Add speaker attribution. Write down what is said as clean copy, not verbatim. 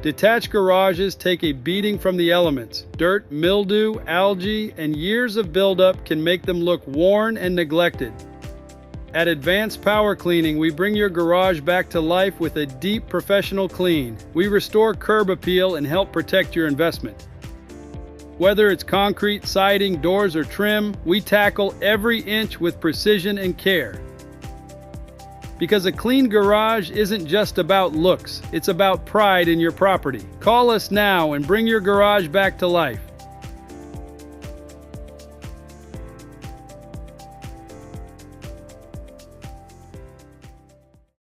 Speaker 1: Detached garages take a beating from the elements. Dirt, mildew, algae, and years of buildup can make them look worn and neglected. At Advanced Power Cleaning, we bring your garage back to life with a deep professional clean. We restore curb appeal and help protect your investment. Whether it's concrete, siding, doors, or trim, we tackle every inch with precision and care. Because a clean garage isn't just about looks, it's about pride in your property. Call us now and bring your garage back to life.